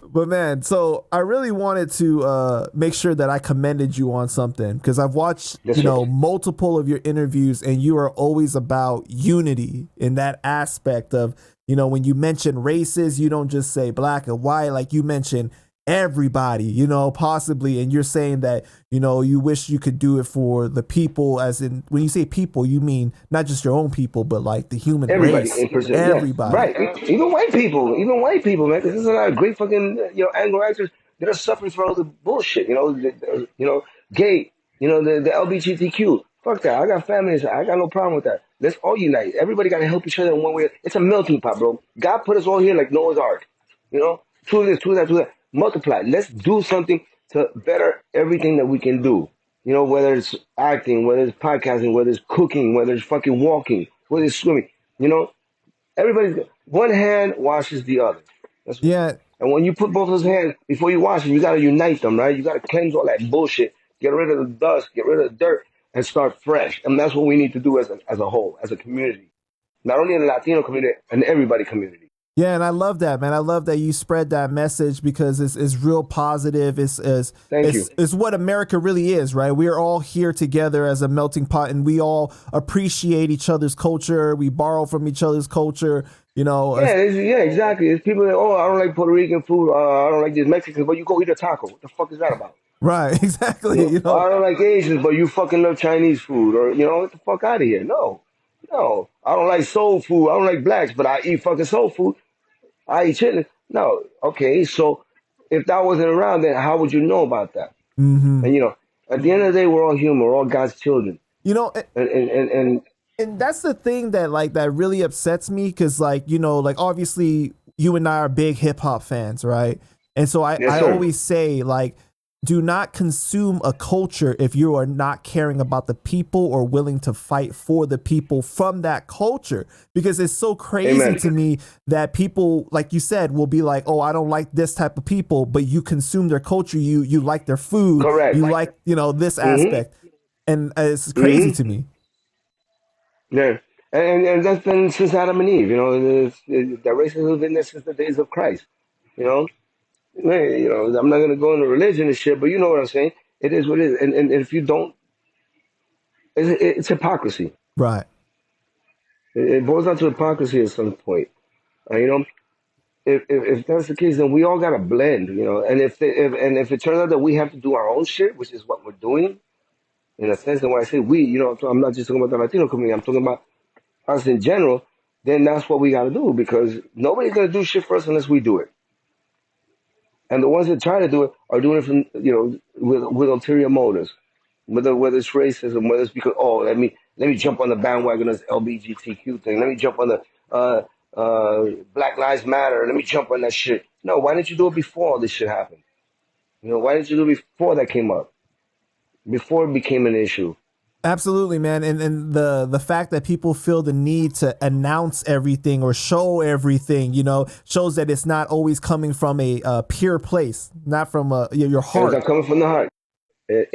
But man, so I really wanted to make sure that I commended you on something because I've watched, Yes, sir. multiple of your interviews, and you are always about unity in that aspect of, when you mention races, you don't just say black and white, like you mention everybody, possibly, and you're saying that, you wish you could do it for the people, as in when you say people, you mean not just your own people, but like the human Everybody race, in person, yeah, everybody. right. Even white people, man. 'Cause there's a lot of great fucking Anglo actors that are suffering for all the bullshit. Gay, the LGBTQ. Fuck that. I got families. I got no problem with that. Let's all unite. Everybody got to help each other in one way. It's a melting pot, bro. God put us all here like Noah's Ark. Two of this, two of that, two of that. Multiply. Let's do something to better everything that we can do. Whether it's acting, whether it's podcasting, whether it's cooking, whether it's fucking walking, whether it's swimming. You know, everybody's one hand washes the other. That's Yeah. and when you put both those hands before you wash them, you gotta unite them, right? You gotta cleanse all that bullshit, get rid of the dust, get rid of the dirt, and start fresh. And that's what we need to do as a whole, as a community, not only in the Latino community and everybody community. Yeah, and I love that, man. I love that you spread that message because it's real positive. Thank you. It's what America really is, right? We are all here together as a melting pot, and we all appreciate each other's culture. We borrow from each other's culture. Yeah, exactly. It's people that, oh, I don't like Puerto Rican food. I don't like these Mexicans, but you go eat a taco. What the fuck is that about? Right, exactly. I don't like Asians, but you fucking love Chinese food, or get the fuck out of here. No, no, I don't like soul food. I don't like blacks, but I eat fucking soul food. I eat chitlins. No, okay. So if that wasn't around, then how would you know about that? hmm And at the end of the day, we're all human. We're all God's children. You know, And and that's the thing that really upsets me because like obviously you and I are big hip hop fans, right? And so I, yes, I sir. always say like do not consume a culture if you are not caring about the people or willing to fight for the people from that culture, because it's so crazy Amen. to me that people, like you said, will be like, oh, I don't like this type of people, but you consume their culture, you like their food, Correct. you like this Mm-hmm. aspect, and it's crazy Mm-hmm. to me. Yeah. And that's been since Adam and Eve. That racism has been there since the days of Christ. You know, I'm not gonna go into religion and shit, but you know what I'm saying. It is what it is, and if you don't, it's hypocrisy. Right. It boils down to hypocrisy at some point. You know, if that's the case, then we all gotta blend. And if it turns out that we have to do our own shit, which is what we're doing, in a sense, and when I say we, I'm not just talking about the Latino community. I'm talking about us in general. Then that's what we gotta do because nobody's gonna do shit for us unless we do it. And the ones that try to do it are doing it from with ulterior motives, whether it's racism, whether it's because let me jump on the bandwagon of this LGBTQ thing. Let me jump on the uh, Black Lives Matter. Let me jump on that shit. No, why didn't you do it before all this shit happened? Why didn't you do it before that came up? Before it became an issue? Absolutely, man, and the fact that people feel the need to announce everything or show everything, shows that it's not always coming from a pure place, not from your And it's heart. not coming from the heart.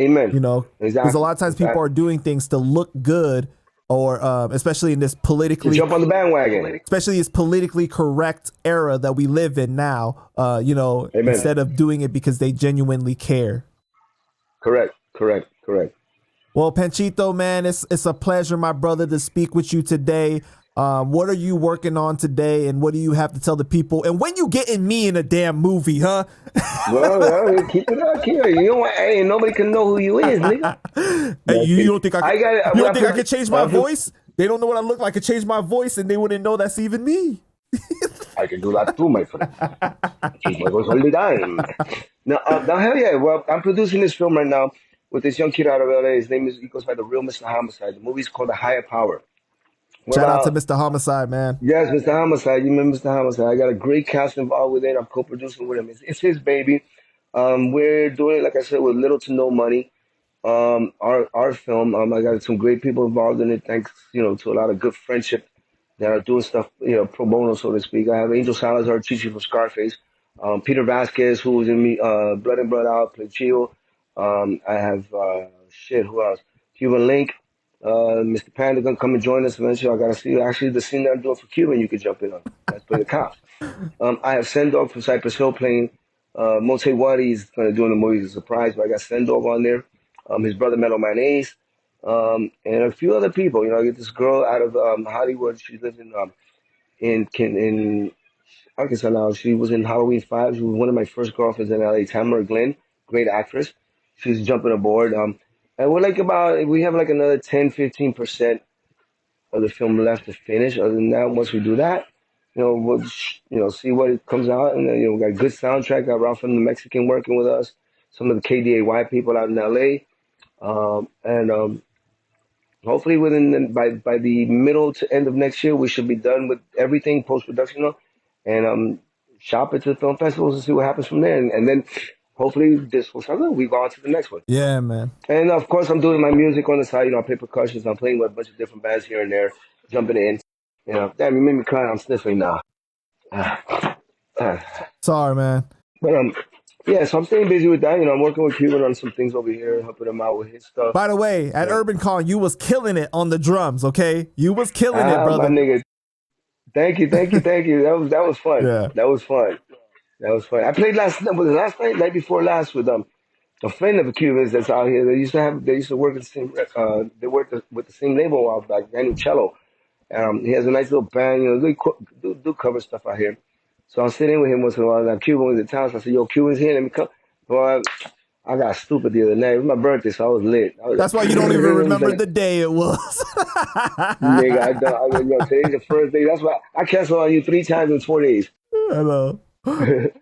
Amen. Because a Exactly. lot of times people Exactly. are doing things to look good, or especially in this To jump on the bandwagon. especially this politically correct era that we live in now. Amen. Instead of doing it because they genuinely care. Correct. Correct. Correct. Well, Panchito, man, it's a pleasure, my brother, to speak with you today. What are you working on today, and what do you have to tell the people? And when you getting me in a damn movie, huh? Well, keep it up here. You know what? Hey, nobody can know who you is, nigga. Hey, No, you don't think I could? I got it. You When don't think I could change my when voice? They don't know what I look like. I could change my voice, and they wouldn't know that's even me. I can do that too, my friend. Change my voice all the time. Now, hell yeah. Well, I'm producing this film right now with this young kid out of LA. His name he goes by The Real Mr. Homicide. The movie's called The Higher Power. We're Shout out to about, Mr. Homicide, man. yes, Mr. Homicide. You remember Mr. Homicide. I got a great cast involved with it. I'm co-producing with him. It's his baby. We're doing it, like I said, with little to no money. Our film. I got some great people involved in it. Thanks, to a lot of good friendship that are doing stuff, pro bono, so to speak. I have Angel Salazar, Chichi from Scarface. Peter Vasquez, who was in me, Blood and Blood Out, Panchito. I have, who else? Cuban Link. Mr. Panda gonna come and join us eventually. I gotta see actually the scene that I'm doing for Cuban. You could jump in on. That's playing the cops. I have Sendog from Cypress Hill playing. Mote Wadi is gonna do in the movie as a surprise, but I got Sendog on there. His brother Metal Mayonnaise, and a few other people. You know, I get this girl out of Hollywood. She lives in Arkansas now. She was in Halloween 5. She was one of my first girlfriends in LA. Tamara Glenn, great actress. She's jumping aboard. And we have like another 10-15% of the film left to finish. Other than that, once we do that, we'll see what it comes out. And then, we got a good soundtrack. Got Ralph from the Mexican working with us. Some of the KDAY people out in LA. And hopefully by the middle to end of next year, we should be done with everything post production, and shop it to film festivals and see what happens from there. And then hopefully this will start. We go on to the next one. Yeah, man. And of course, I'm doing my music on the side. I play percussions. I'm playing with a bunch of different bands here and there, jumping in. Damn, you made me cry. I'm sniffling now. Sorry, man. But yeah, so I'm staying busy with that. I'm working with Cuban on some things over here, helping him out with his stuff. By the way, at Urban Con, you was killing it on the drums, okay? You was killing it, brother. My nigga. Thank you. That was fun. Yeah. That was fun. I played last night before last with a friend of the Cubans that's out here. They used to work at the same they worked with the same label a while back, Daniel Cello. He has a nice little band, they do cover stuff out here. So I'll sit in with him once in a while. And Cuban was in town, so I said, "Yo, Cuban's here, let me come." Boy, I got stupid the other night. It was my birthday, so I was lit. That's why you don't even remember the day it was. Nigga, I don't. Today's the first day. That's why I canceled on you 3 times in 4 days. Hello. But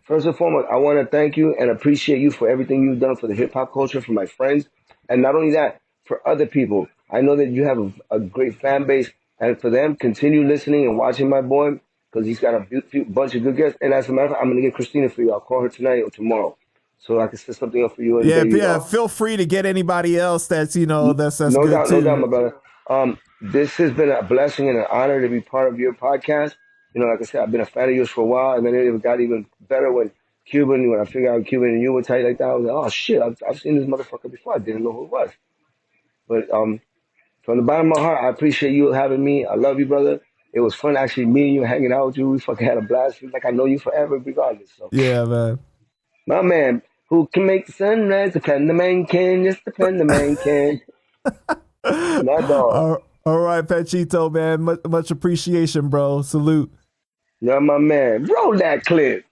first and foremost, I want to thank you and appreciate you for everything you've done for the hip hop culture, for my friends, and not only that, for other people. I know that you have a great fan base, and for them, continue listening and watching my boy, because he's got a bunch of good guests. And as a matter of fact, I'm going to get Christina for you. I'll call her tonight or tomorrow, so I can set something up for you. Yeah. Feel free to get anybody else that's that's no good doubt, too. No doubt, my brother. This has been a blessing and an honor to be part of your podcast. Like I said, I've been a fan of yours for a while, and then it got even better when I figured out Cuban and you were tight like that. I was like, oh shit, I've seen this motherfucker before. I didn't know who it was. But from the bottom of my heart, I appreciate you having me. I love you, brother. It was fun actually meeting you, hanging out with you. We fucking had a blast. Feels like I know you forever, regardless. So. Yeah, man. My man, who can make the sunrise? The Panda Man can. Yes, the Panda Man can. My dog. All right, Panchito, man. Much appreciation, bro. Salute. Yeah, my man. Roll that clip.